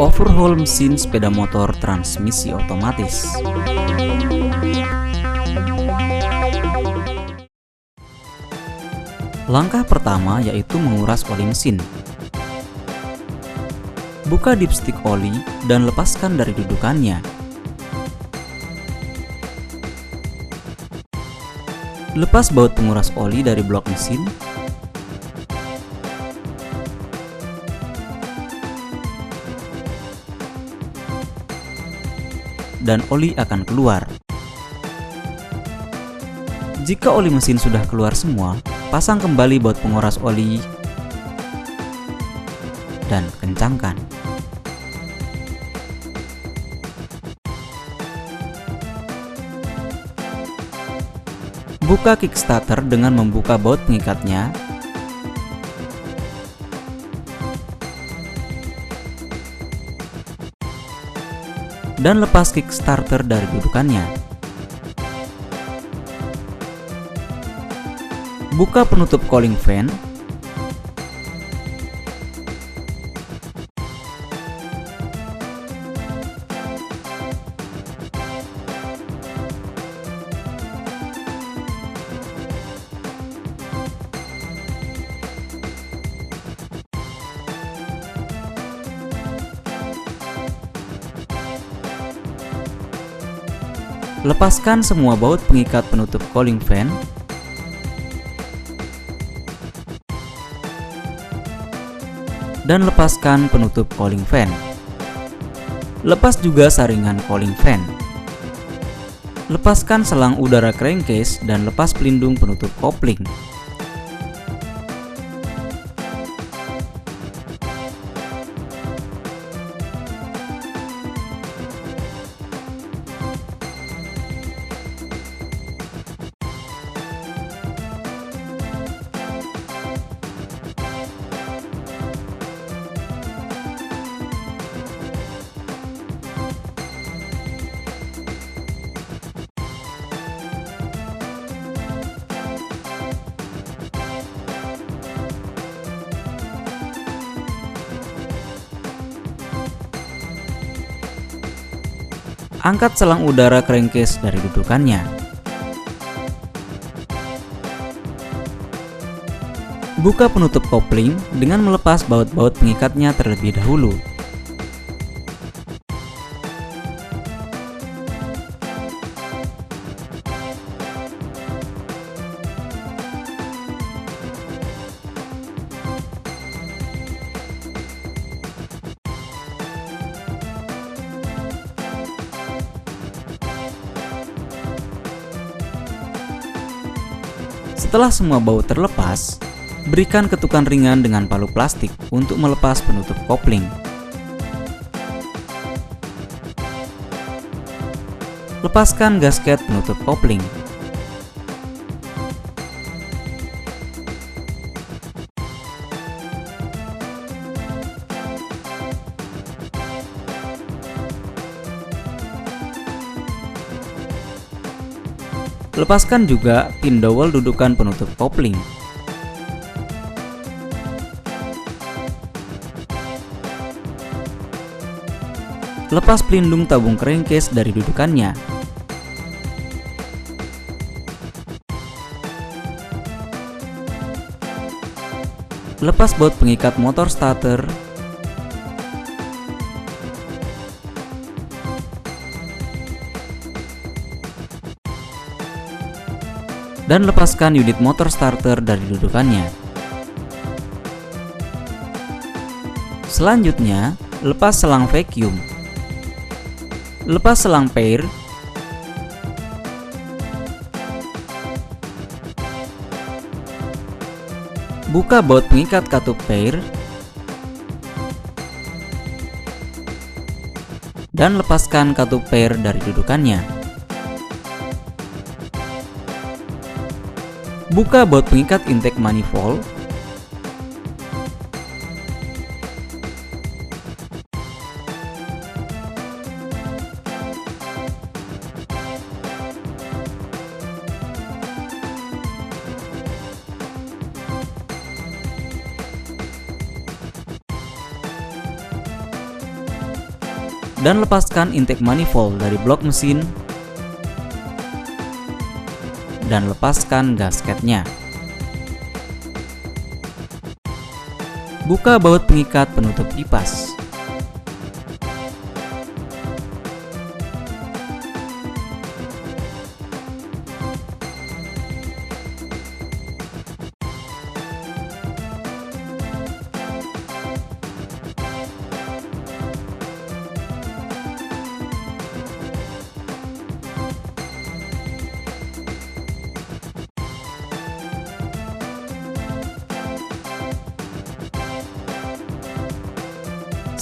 Overhaul mesin sepeda motor transmisi otomatis. Langkah pertama yaitu menguras oli mesin. Buka dipstick oli dan lepaskan dari dudukannya. Lepas baut penguras oli dari blok mesin. Dan oli akan keluar. Jika oli mesin sudah keluar semua, pasang kembali baut penguras oli dan kencangkan. Buka kickstarter dengan membuka baut pengikatnya. Dan lepas kickstarter dari dudukannya. Buka penutup cooling fan. Lepaskan semua baut pengikat penutup cooling fan. Dan lepaskan penutup cooling fan. Lepas juga saringan cooling fan. Lepaskan selang udara crankcase dan lepas pelindung penutup kopling. Angkat selang udara crankcase dari dudukannya. Buka penutup kopling dengan melepas baut-baut pengikatnya terlebih dahulu. Setelah semua baut terlepas, berikan ketukan ringan dengan palu plastik untuk melepas penutup kopling. Lepaskan gasket penutup kopling. Lepaskan juga pin dowel dudukan penutup kopling. Lepas pelindung tabung crankcase dari dudukannya. Lepas baut pengikat motor starter. Dan lepaskan unit motor starter dari dudukannya. Selanjutnya, lepas selang vacuum. Lepas selang pair. Buka baut pengikat katup pair. Dan lepaskan katup pair dari dudukannya. Buka baut pengikat intake manifold. dan lepaskan intake manifold dari blok mesin dan lepaskan gasketnya. Buka baut pengikat penutup kipas.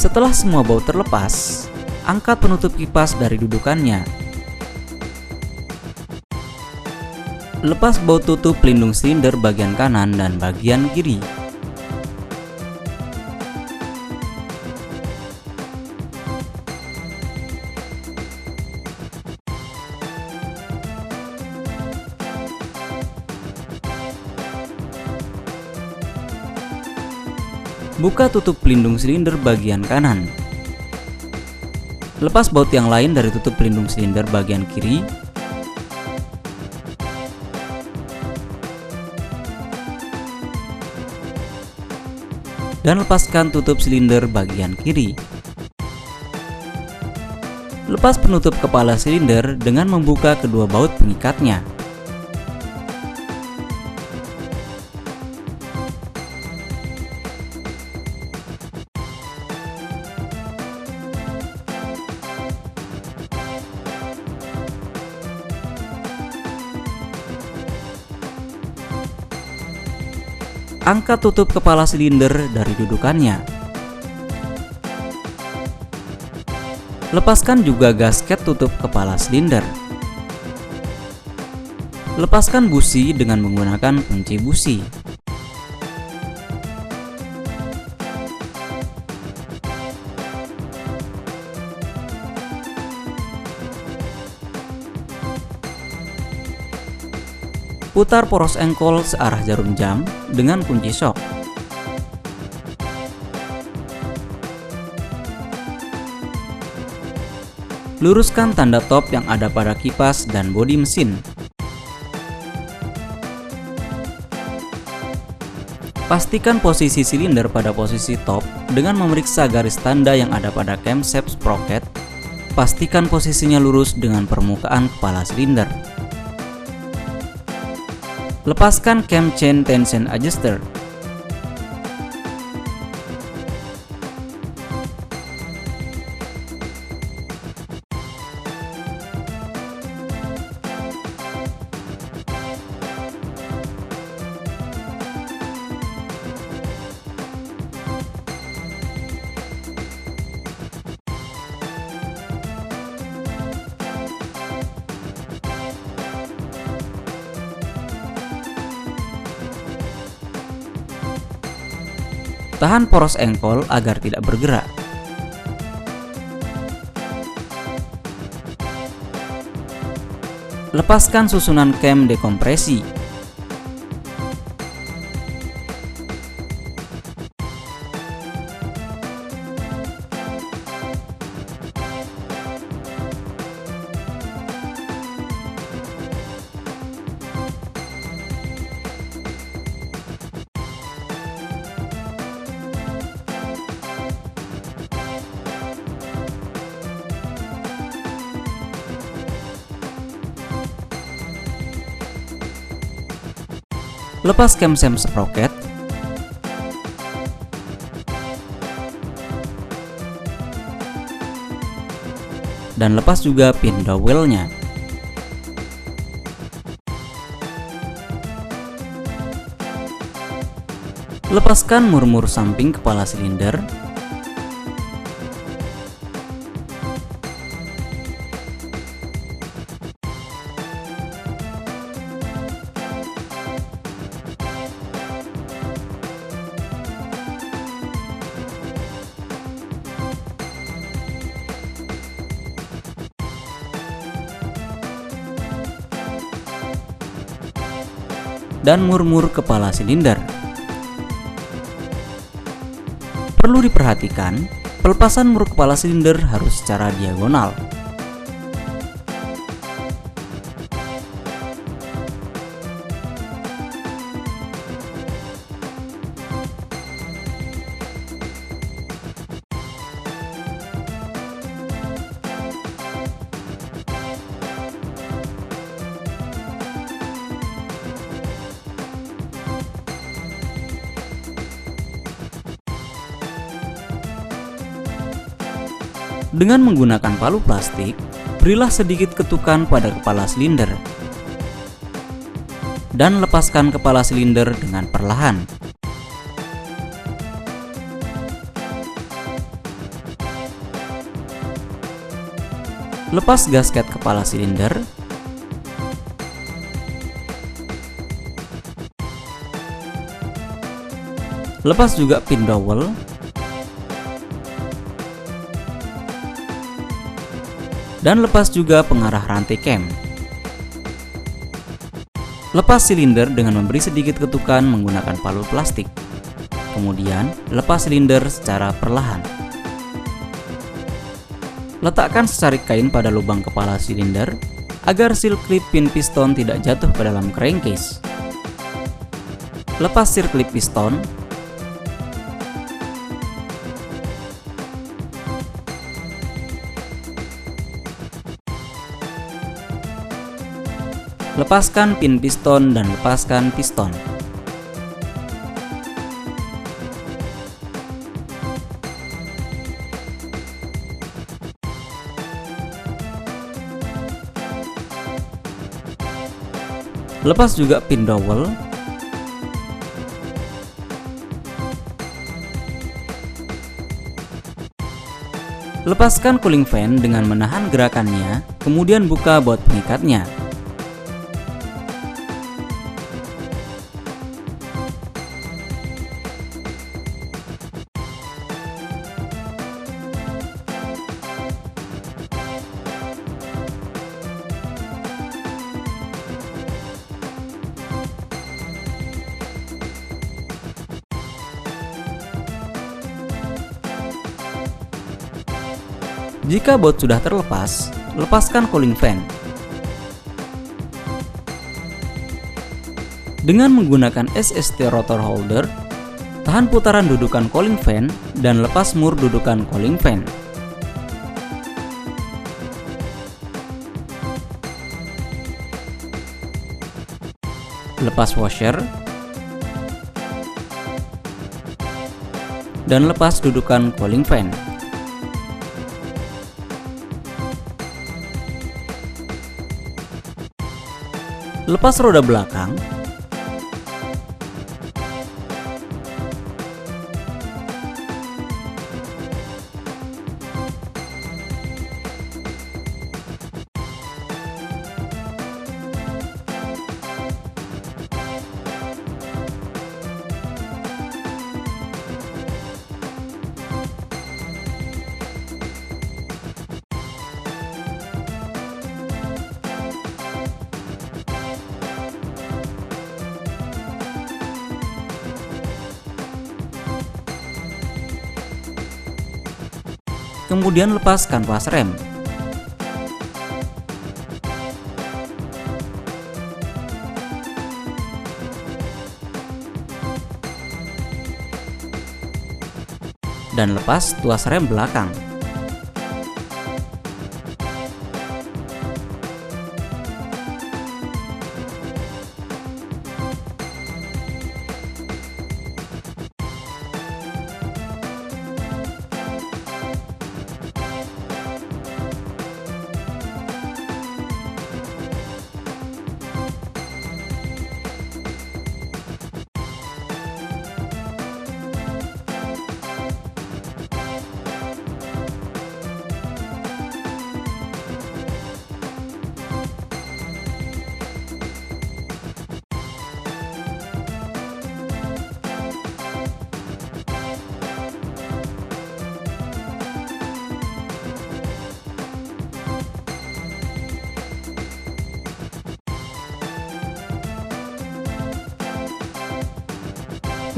Setelah semua baut terlepas, angkat penutup kipas dari dudukannya. Lepas baut tutup pelindung silinder bagian kanan dan bagian kiri. Buka tutup pelindung silinder bagian kanan. Lepas baut yang lain dari tutup pelindung silinder bagian kiri. Dan lepaskan tutup silinder bagian kiri. Lepas penutup kepala silinder dengan membuka kedua baut pengikatnya. Angkat tutup kepala silinder dari dudukannya. Lepaskan juga gasket tutup kepala silinder. Lepaskan busi dengan menggunakan kunci busi. Putar poros engkol searah jarum jam dengan kunci shock. Luruskan tanda top yang ada pada kipas dan bodi mesin. Pastikan posisi silinder pada posisi top dengan memeriksa garis tanda yang ada pada camshaft sprocket. Pastikan posisinya lurus dengan permukaan kepala silinder. Lepaskan cam chain tension adjuster. Tahan poros engkol agar tidak bergerak. Lepaskan susunan cam dekompresi. Lepas camshaft sprocket. Dan lepas juga pin dowel-nya. Lepaskan mur-mur samping kepala silinder. Dan mur-mur kepala silinder. Perlu diperhatikan, Pelepasan mur kepala silinder harus secara diagonal. Dengan menggunakan palu plastik, berilah sedikit ketukan pada kepala silinder dan lepaskan kepala silinder dengan perlahan. Lepas gasket kepala silinder. Lepas juga pin dowel. Dan lepas juga pengarah rantai cam. Lepas silinder dengan memberi sedikit ketukan menggunakan palu plastik. Kemudian lepas silinder secara perlahan. Letakkan secarik kain pada lubang kepala silinder agar seal clip pin piston tidak jatuh ke dalam crankcase. Lepas seal clip piston. Lepaskan pin piston dan lepaskan piston. Lepas juga pin dowel. Lepaskan cooling fan dengan menahan gerakannya, kemudian buka baut pengikatnya. Jika baut sudah terlepas, lepaskan cooling fan. Dengan menggunakan SST rotor holder, tahan putaran dudukan cooling fan dan lepas mur dudukan cooling fan. Lepas washer dan lepas dudukan cooling fan. Lepas roda belakang. Kemudian lepas kanvas rem. Dan lepas tuas rem belakang.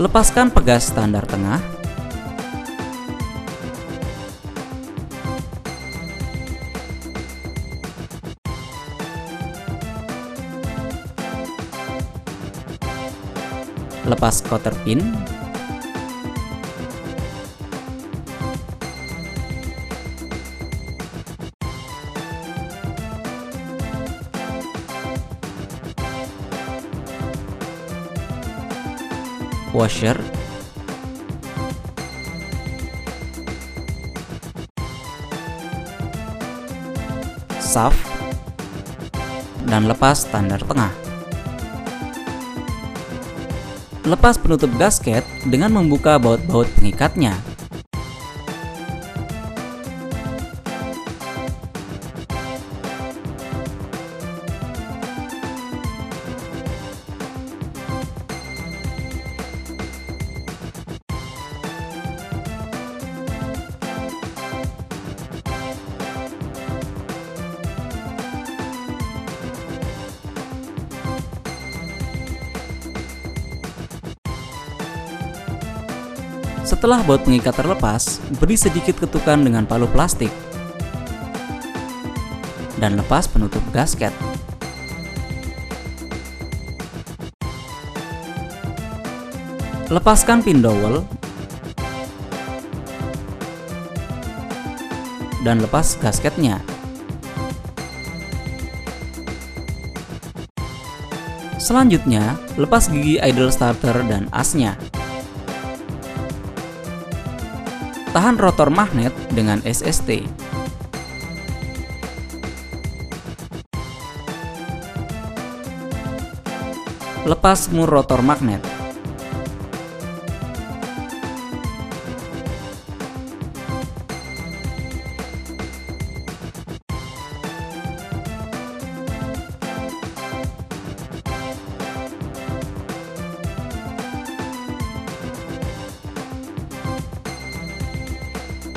Lepaskan pegas standar tengah. Lepas cotter pin. Washer. Shaft. Dan lepas standar tengah. Lepas penutup gasket dengan membuka baut-baut pengikatnya. Setelah baut pengikat terlepas, beri sedikit ketukan dengan palu plastik dan lepas penutup gasket. Lepaskan pin dowel dan lepas gasketnya. Selanjutnya, lepas gigi idle starter dan asnya. Tahan rotor magnet dengan SST. Lepas mur rotor magnet.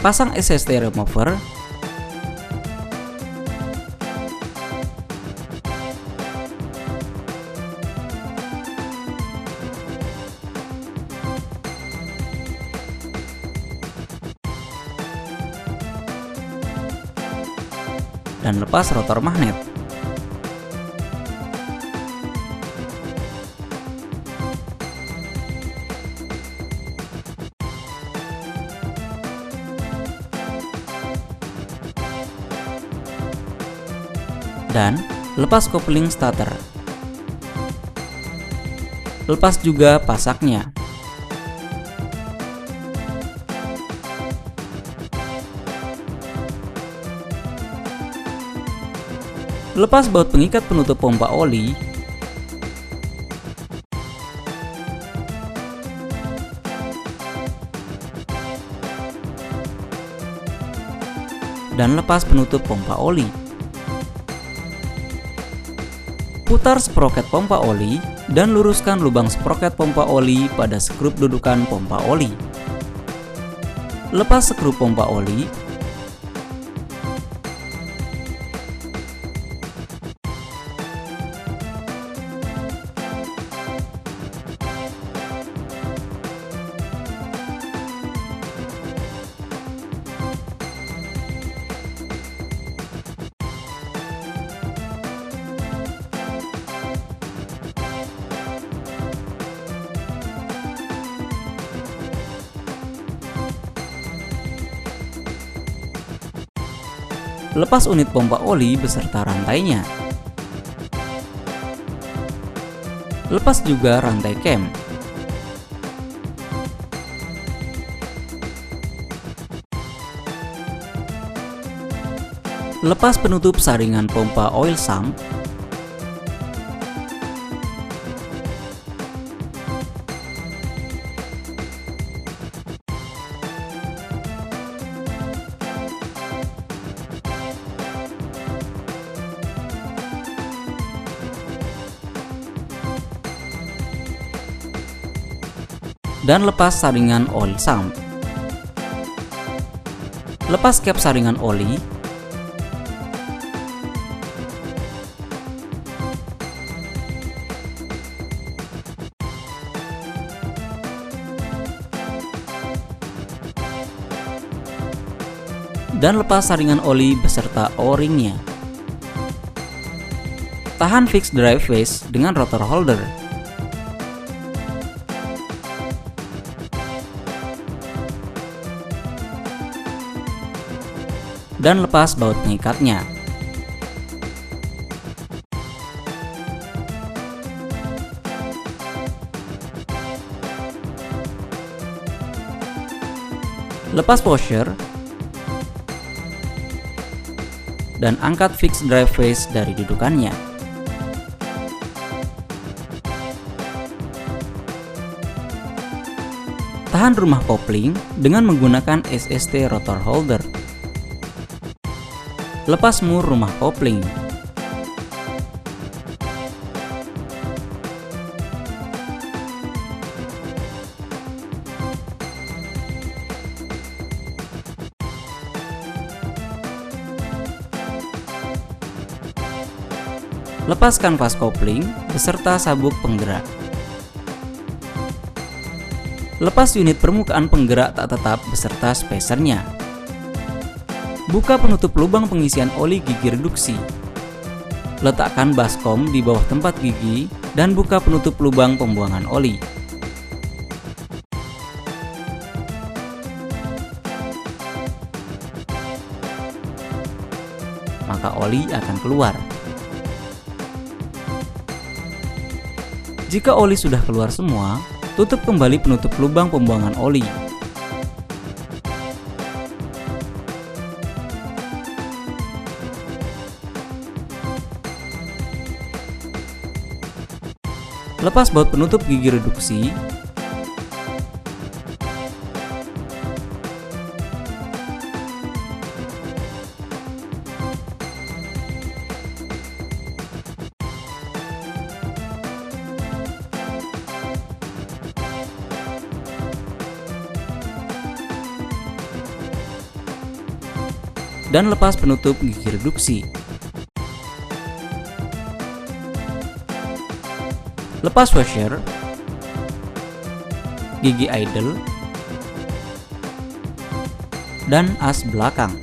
Pasang SST remover. Dan lepas rotor magnet. Dan lepas kopling starter. Lepas juga pasaknya. Lepas baut pengikat penutup pompa oli. Dan lepas penutup pompa oli. Putar sproket pompa oli dan luruskan lubang sproket pompa oli pada skrup dudukan pompa oli. Lepas skrup pompa oli. Lepas unit pompa oli beserta rantainya. Lepas juga rantai cam. Lepas penutup saringan pompa oil sump. Dan lepas saringan oil sump. Lepas cap saringan oli. Dan lepas saringan oli beserta o-ringnya. Tahan fix drive face dengan rotor holder. dan lepas baut pengikatnya. Lepas washer dan angkat fixed drive face dari dudukannya. Tahan rumah kopling dengan menggunakan SST rotor holder. Lepas mur rumah kopling. Lepas kanvas kopling beserta sabuk penggerak. Lepas unit permukaan penggerak tak tetap beserta spacernya. Buka penutup lubang pengisian oli gigi reduksi. Letakkan baskom di bawah tempat gigi dan buka penutup lubang pembuangan oli. Maka oli akan keluar. Jika oli sudah keluar semua, tutup kembali penutup lubang pembuangan oli. Lepas baut penutup gigi reduksi. Dan lepas penutup gigi reduksi. Lepas washer, gigi idle, dan as belakang.